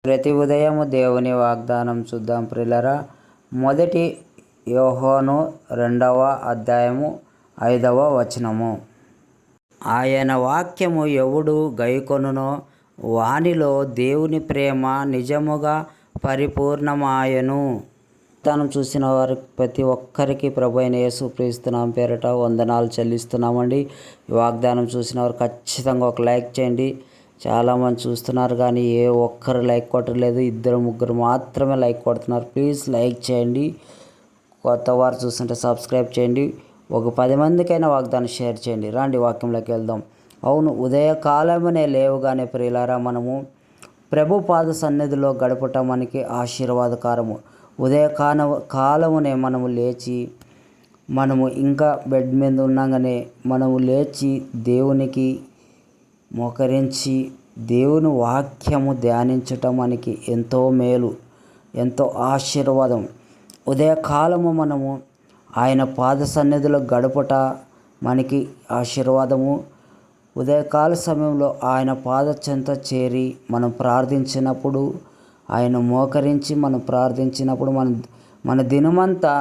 ప్రతి ఉదయము దేవుని వాగ్దానం చూద్దాం ప్రియులారా. మొదటి యోహాను 2వ అధ్యాయము 5వ వచనము. ఆయన వాక్యము ఎవడు గైకొనునో వానిలో దేవుని ప్రేమ నిజముగా పరిపూర్ణమాయను. వాగ్దానం చూసిన వారి ప్రతి ఒక్కరికి ప్రభు అయిన యేసుక్రీస్తు నామమున పేరట వందనాలు చెల్లిస్తున్నామండి. ఈ వాగ్దానం చూసిన వారు ఖచ్చితంగా ఒక లైక్ చేయండి. చాలామంది చూస్తున్నారు కానీ ఏ ఒక్కరు లైక్ కొట్టలేదు, 2-3 మాత్రమే లైక్ కొడుతున్నారు. ప్లీజ్ లైక్ చేయండి. కొత్త వారు చూస్తుంటే సబ్స్క్రైబ్ చేయండి. ఒక 10 మందికైనా వాగ్దానం షేర్ చేయండి. రండి వాక్యంలోకి వెళ్దాం. అవును, ఉదయకాలమునే లేవగానే ప్రియులారా, మనము ప్రభు పాద సన్నిధిలో గడపట మనకి ఆశీర్వాదకరము. కాలమునే మనము లేచి మనము ఇంకా బెడ్ మీద ఉన్నాగానే మనము లేచి దేవునికి మోకరించి దేవుని వాక్యము ధ్యానించటం మనకి ఎంతో మేలు, ఎంతో ఆశీర్వాదం. ఉదయకాలము మనము ఆయన పాద సన్నిధిలో గడుపుట మనకి ఆశీర్వాదము. ఉదయకాల సమయంలో ఆయన పాద చెంత చేరి మనం ప్రార్థించినప్పుడు, ఆయన మోకరించి మనం ప్రార్థించినప్పుడు, మన దినమంతా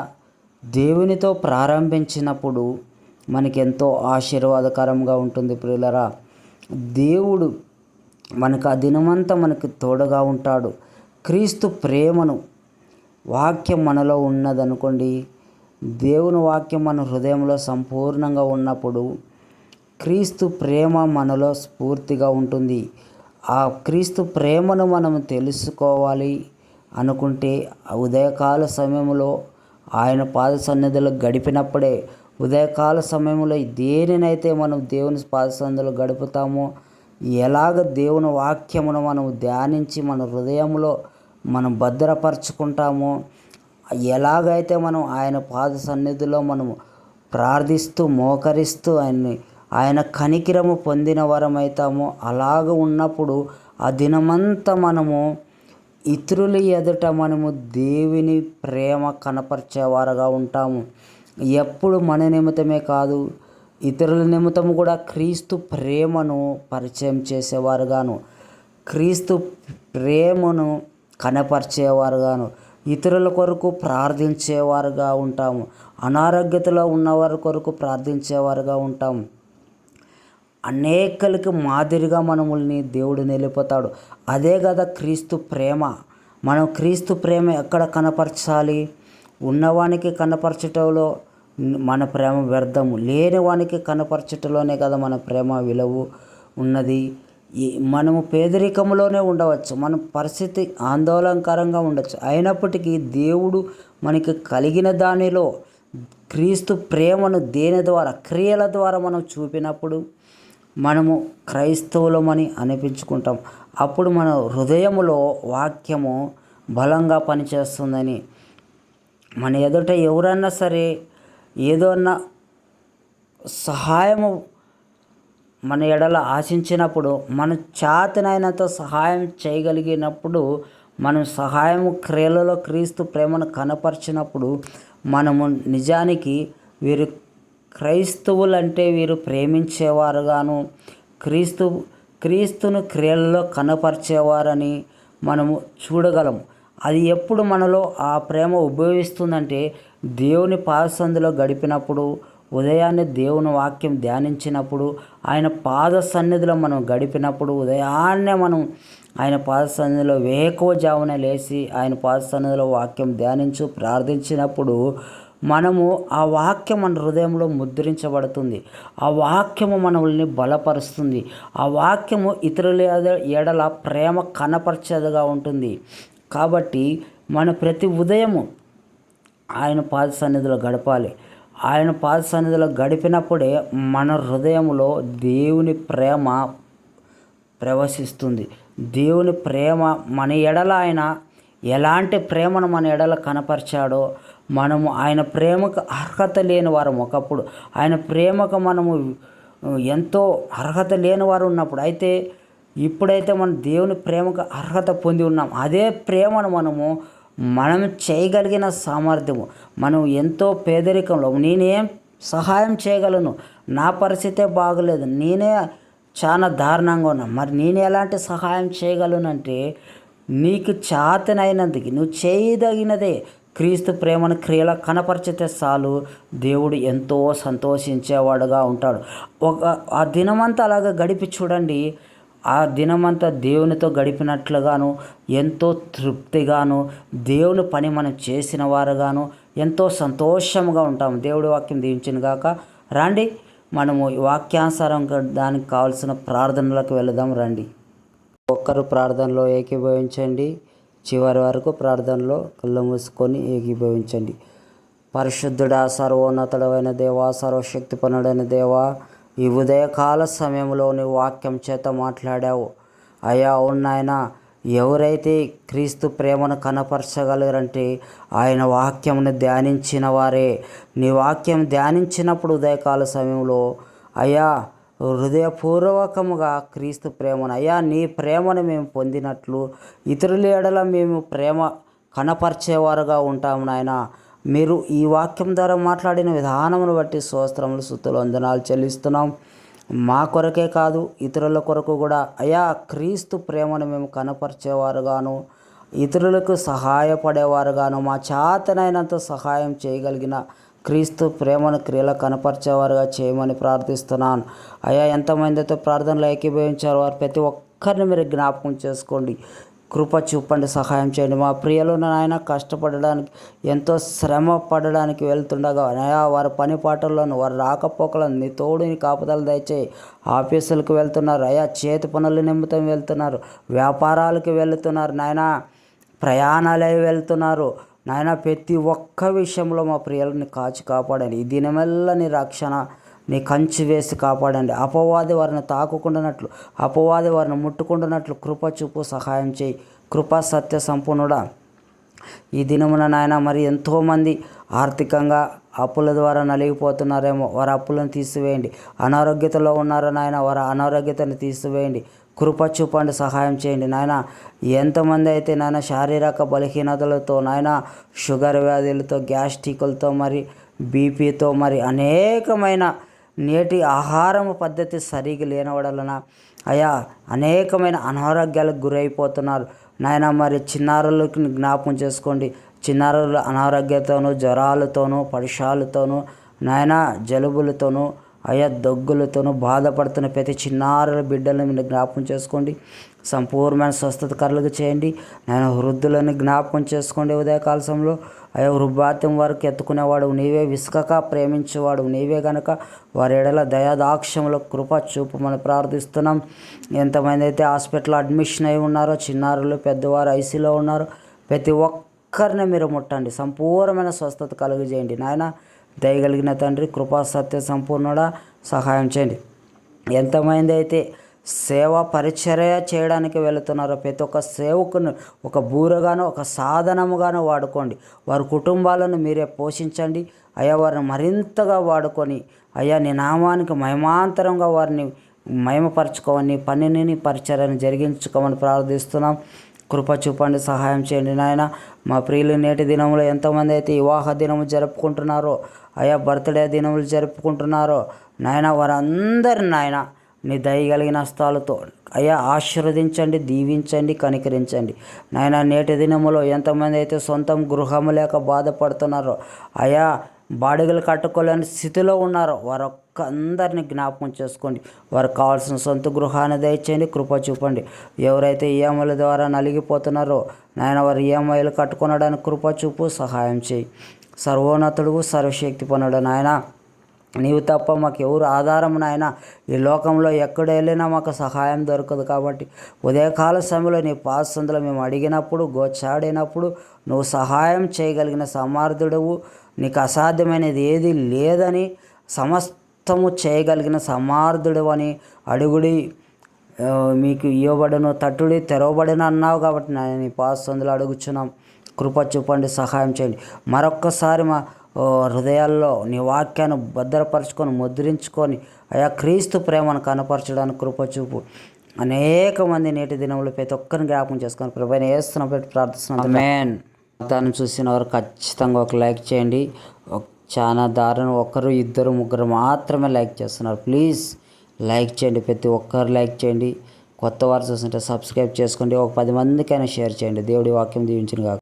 దేవునితో ప్రారంభించినప్పుడు మనకి ఎంతో ఆశీర్వాదకరంగా ఉంటుంది ప్రియులరా. దేవుడు మనకు ఆ దినమంతా మనకు తోడుగా ఉంటాడు. క్రీస్తు ప్రేమను వాక్యం మనలో ఉన్నదనుకోండి, దేవుని వాక్యం మన హృదయంలో సంపూర్ణంగా ఉన్నప్పుడు క్రీస్తు ప్రేమ మనలో స్ఫూర్తిగా ఉంటుంది. ఆ క్రీస్తు ప్రేమను మనం తెలుసుకోవాలి అనుకుంటే ఉదయకాల సమయంలో ఆయన పాద సన్నిధిలో గడిపినప్పుడే. ఉదయకాల సమయంలో దేనినైతే మనం దేవుని పాద సన్నిధిలో గడుపుతామో, ఎలాగ దేవుని వాక్యమును మనం ధ్యానించి మన హృదయంలో మనం భద్రపరచుకుంటామో, ఎలాగైతే మనం ఆయన పాద సన్నిధిలో మనము ప్రార్థిస్తూ మోకరిస్తూ ఆయన కనికిరము పొందిన వరమవుతామో, అలాగ ఉన్నప్పుడు ఆ దినమంతా మనము ఇతరుల ఎదుట మనము దేవుని ప్రేమ కనపరిచేవారుగా ఉంటాము. ఎప్పుడు మన నిమిత్తమే కాదు, ఇతరుల నిమిత్తము కూడా క్రీస్తు ప్రేమను పరిచయం చేసేవారుగాను, క్రీస్తు ప్రేమను కనపరిచేవారుగాను, ఇతరుల కొరకు ప్రార్థించేవారుగా ఉంటాము. అనారోగ్యతలో ఉన్నవారి కొరకు ప్రార్థించేవారుగా ఉంటాము. అనేకలకి మాదిరిగా మనల్ని దేవుడు నిలిపోతాడు. అదే కదా క్రీస్తు ప్రేమ. మనం క్రీస్తు ప్రేమ ఎక్కడ కనపరచాలి? ఉన్నవానికి కనపరచటంలో మన ప్రేమ వ్యర్థము, లేని వానికి కనపరచటంలోనే కదా మన ప్రేమ విలువ ఉన్నది. మనము పేదరికంలోనే ఉండవచ్చు, మన పరిస్థితి ఆందోళనకరంగా ఉండవచ్చు, అయినప్పటికీ దేవుడు మనకి కలిగిన దానిలో క్రీస్తు ప్రేమను దేని ద్వారా, క్రియల ద్వారా మనం చూపినప్పుడు మనము క్రైస్తవులమని అనిపించుకుంటాం. అప్పుడు మన హృదయములో వాక్యము బలంగా పనిచేస్తుందని, మన ఎదుట ఎవరన్నా సరే ఏదన్నా సహాయము మన ఎడల ఆశించినప్పుడు, మన చేతనైనంత సహాయం చేయగలిగినప్పుడు, మనం సహాయము క్రియలలో క్రీస్తు ప్రేమను కనపరిచినప్పుడు మనము నిజానికి వీరు క్రైస్తవులంటే వీరు ప్రేమించేవారుగాను, క్రీస్తును క్రియలలో కనపరిచేవారని మనము చూడగలము. అది ఎప్పుడు మనలో ఆ ప్రేమ ఉద్భవిస్తుందంటే దేవుని పాదసన్నిధిలో గడిపినప్పుడు, ఉదయాన్నే దేవుని వాక్యం ధ్యానించినప్పుడు, ఆయన పాద సన్నిధిలో మనం గడిపినప్పుడు, ఉదయాన్నే మనం ఆయన పాద సన్నిధిలో వేకువజామున లేచి ఆయన పాద సన్నిధిలో వాక్యం ధ్యానించు ప్రార్థించినప్పుడు మనము ఆ వాక్యం మన హృదయంలో ముద్రించబడుతుంది. ఆ వాక్యము మనల్ని బలపరుస్తుంది. ఆ వాక్యము ఇతరుల ఎడల ప్రేమ కనపరిచేదిగా ఉంటుంది. కాబట్టి మన ప్రతి ఉదయము ఆయన పాద సన్నిధిలో గడపాలి. ఆయన పాద సన్నిధిలో గడిపినప్పుడే మన హృదయంలో దేవుని ప్రేమ ప్రవశిస్తుంది. దేవుని ప్రేమ మన ఎడల, ఆయన ఎలాంటి ప్రేమను మన ఎడల కనపరిచాడో, మనము ఆయన ప్రేమకు అర్హత లేని వారం ఒకప్పుడు, ఆయన ప్రేమకు మనము ఎంతో అర్హత లేని వారు ఉన్నప్పుడు, అయితే ఇప్పుడైతే మనం దేవుని ప్రేమకు అర్హత పొంది ఉన్నాం. అదే ప్రేమను మనం చేయగలిగిన సామర్థ్యము, మనం ఎంతో పేదరికంలో, నేనేం సహాయం చేయగలను, నా పరిస్థితే బాగలేదు, నేనే చాలా దారుణంగా ఉన్నా, మరి నేను ఎలాంటి సహాయం చేయగలనంటే నీకు చేతనైనందుకు నువ్వు చేయదగినదే క్రీస్తు ప్రేమను క్రియల కనపరిచితే చాలు, దేవుడు ఎంతో సంతోషించేవాడుగా ఉంటాడు. ఆ దినమంతా అలాగ గడిపి చూడండి. ఆ దినమంతా దేవునితో గడిపినట్లుగాను, ఎంతో తృప్తిగాను, దేవుని పని మనం చేసిన వారుగాను ఎంతో సంతోషంగా ఉంటాము. దేవుడి వాక్యం దీవించిన గాక. రండి మనము వాక్యానుసారంగా దానికి కావాల్సిన ప్రార్థనలకు వెళదాం. రండి, ఒక్కరు ప్రార్థనలో ఏకీభవించండి. చివరి వరకు ప్రార్థనలో కళ్ళు మూసుకొని ఏకీభవించండి. పరిశుద్ధుడా, సర్వోన్నతుడైన దేవా, సర్వశక్తిపనుడైన దేవా, ఈ ఉదయకాల సమయంలో నీ వాక్యం చేత మాట్లాడావు అయ్యా. అవునాయన, ఎవరైతే క్రీస్తు ప్రేమను కనపరచగలరంటే ఆయన వాక్యమును ధ్యానించిన వారే. నీ వాక్యం ధ్యానించినప్పుడు ఉదయకాల సమయంలో అయ్యా హృదయపూర్వకముగా క్రీస్తు ప్రేమను అయ్యా నీ ప్రేమను మేము పొందినట్లు ఇతరుల ఎడల మేము ప్రేమ కనపరిచేవారుగా ఉంటాము నాయన. మీరు ఈ వాక్యం ద్వారా మాట్లాడిన విధానమును బట్టి స్తోత్రములు, స్తుతులు, వందనాలు చెల్లిస్తున్నాం. మా కొరకే కాదు, ఇతరుల కొరకు కూడా అయ్యా క్రీస్తు ప్రేమను మేము కనపరిచేవారుగాను, ఇతరులకు సహాయపడేవారుగాను, మా చేతనైనంత సహాయం చేయగలిగిన క్రీస్తు ప్రేమను క్రియలు కనపరిచేవారుగా చేయమని ప్రార్థిస్తున్నాను. అయ్యా ఎంతమంది అయితే ప్రార్థనలు ఏకీభవించారు వారు ప్రతి ఒక్కరిని మీరు జ్ఞాపకం చేసుకోండి, కృప చూపండి, సహాయం చేయండి. మా ప్రియులు నాయన కష్టపడడానికి, ఎంతో శ్రమ పడడానికి వెళ్తుండగా అయ్యా వారి పని పాటల్లోనూ వారి రాకపోకలను నీ తోడు, నీ కాపుదలు దయచేయి. ఆఫీసులకు వెళ్తున్నారు అయ్యా, చేతి పనుల నిమిత్తం వెళ్తున్నారు, వ్యాపారాలకు వెళ్తున్నారు నాయన, ప్రయాణాలై వెళ్తున్నారు నాయన. ప్రతి ఒక్క విషయంలో మా ప్రియులని కాచి కాపాడండి. ఈ దినమెల్ల నీ రక్షణ, నీ కంచి వేసి కాపాడండి. అపవాది వారిని తాకుకుంటున్నట్లు, అపవాది వారిని ముట్టుకుంటున్నట్లు కృప చూపు, సహాయం చేయి. కృపా సత్య సంపూర్ణుడా, ఈ దినమున నాయన మరి ఎంతోమంది ఆర్థికంగా అప్పుల ద్వారా నలిగిపోతున్నారేమో, వారి అప్పులను తీసివేయండి. అనారోగ్యతలో ఉన్నారో నాయన, వారి అనారోగ్యతను తీసివేయండి. కృప చూపండి, సహాయం చేయండి నాయన. ఎంతమంది అయితే నాయన శారీరక బలహీనతలతో నాయన, షుగర్ వ్యాధులతో, గ్యాస్ట్రిక్లతో, మరి బీపీతో, మరి అనేకమైన నేటి ఆహారం పద్ధతి సరిగా లేనివడలన అయ్యా అనేకమైన అనారోగ్యాలకు గురైపోతున్నారు నాయన. మరి చిన్నారులకు జ్ఞాపకం చేసుకోండి. చిన్నారుల అనారోగ్యతోనూ, జ్వరాలతోనూ, పడిషాలతోనూ నాయన, జలుబులతోనూ అయ్యా దగ్గులతోనూ బాధపడుతున్న ప్రతి చిన్నారుల బిడ్డలను మీరు జ్ఞాపకం చేసుకోండి. సంపూర్ణమైన స్వస్థత కలుగు చేయండి నాయన. వృద్ధులను జ్ఞాపకం చేసుకోండి ఉదయకాల సమయంలో అయ్యా. వృద్ధాప్యం వరకు ఎత్తుకునేవాడు నీవే, విసుకక ప్రేమించేవాడు నీవే గనక వారి ఎడల దయాదాక్షములో కృప చూపమని ప్రార్థిస్తున్నాం. ఎంతమంది అయితే హాస్పిటల్లో అడ్మిషన్ అయి ఉన్నారో, చిన్నారులు, పెద్దవారు ఐసీలో ఉన్నారో, ప్రతి ఒక్కరిని మీరు ముట్టండి, సంపూర్ణమైన స్వస్థత కలుగజేయండి నాయన. దయగలిగిన తండ్రి, కృపా సత్య సంపూర్ణుడా, సహాయం చేయండి. ఎంతమంది అయితే సేవా పరిచర్య చేయడానికి వెళుతున్నారో ప్రతి ఒక్క సేవకుని ఒక బూరగానో, ఒక సాధనముగానో వాడుకోండి. వారి కుటుంబాలను మీరే పోషించండి అయ్యా. వారిని మరింతగా వాడుకొని అయ్యా నీ నామానికి మహిమాంతరంగా వారిని మహిమపరచుకోమని, పనిని, నీ పరిచర్యను జరిగించుకోమని ప్రార్థిస్తున్నాం. కృప చూపండి, సహాయం చేయండి నాయన. మా ప్రియులు నేటి దినములో ఎంతమంది అయితే వివాహ దినము జరుపుకుంటున్నారో అయ్యా, బర్త్డే దినములు జరుపుకుంటున్నారో నాయన, వారందరి నాయన నీ దయగలిగిన హస్తాలతో అయ్యా ఆశీర్వదించండి, దీవించండి, కనికరించండి నాయన. నేటి దినములో ఎంతమంది అయితే సొంతం గృహము లేక బాధపడుతున్నారో అయ్యా, బాడిగలు కట్టుకోలేని స్థితిలో ఉన్నారో వారొక్క అందరినీ జ్ఞాపకం చేసుకోండి. వారికి కావాల్సిన సొంత గృహాన్ని దయచేయండి, కృప చూపండి. ఎవరైతే ఈఎంఐల ద్వారా నలిగిపోతున్నారో నాయన, వారి ఈఎంఐలు కట్టుకొనడానికి కృప చూపు, సహాయం చేయి. సర్వోన్నతుడు, సర్వశక్తి పనుడు నాయన, నీవు తప్ప మాకు ఎవరు ఆధారం నాయన. ఈ లోకంలో ఎక్కడ వెళ్ళినా మాకు సహాయం దొరకదు. కాబట్టి ఉదయకాల సమయంలో నీ పాదసందులో మేము అడిగినప్పుడు, గోచాడినప్పుడు నువ్వు సహాయం చేయగలిగిన సమర్థుడవు, నీకు అసాధ్యమైనది ఏది లేదని, సమస్తము చేయగలిగిన సమర్థుడు అని అడుగుడి మీకు ఇవ్వబడను, తట్టుడి తెరవబడిన అన్నావు. కాబట్టి నేను నీ పాదసందులో అడుగుచున్నాం, కృప చూపండి, సహాయం చేయండి. మరొక్కసారి మా హృదయాల్లో నీ వాక్యాన్ని భద్రపరచుకొని, ముద్రించుకొని అయా క్రీస్తు ప్రేమను కనపరచడానికి కృప చూపు. అనేక మంది నేటి దినంలో ప్రతి ఒక్కరిని జ్ఞాపకం చేసుకొని ప్రభువైన యేసును పెట్టి ప్రార్థిస్తున్నాను. ఆమేన్. దాన్ని చూసిన వారు ఖచ్చితంగా ఒక లైక్ చేయండి. చాలా దారుణం, ఒకరు, ఇద్దరు, ముగ్గురు మాత్రమే లైక్ చేస్తున్నారు. ప్లీజ్ లైక్ చేయండి, ప్రతి ఒక్కరు లైక్ చేయండి. కొత్త వారు చూస్తుంటే సబ్స్క్రైబ్ చేసుకోండి. ఒక 10 మందికైనా షేర్ చేయండి. దేవుడి వాక్యం దీవించును గాక.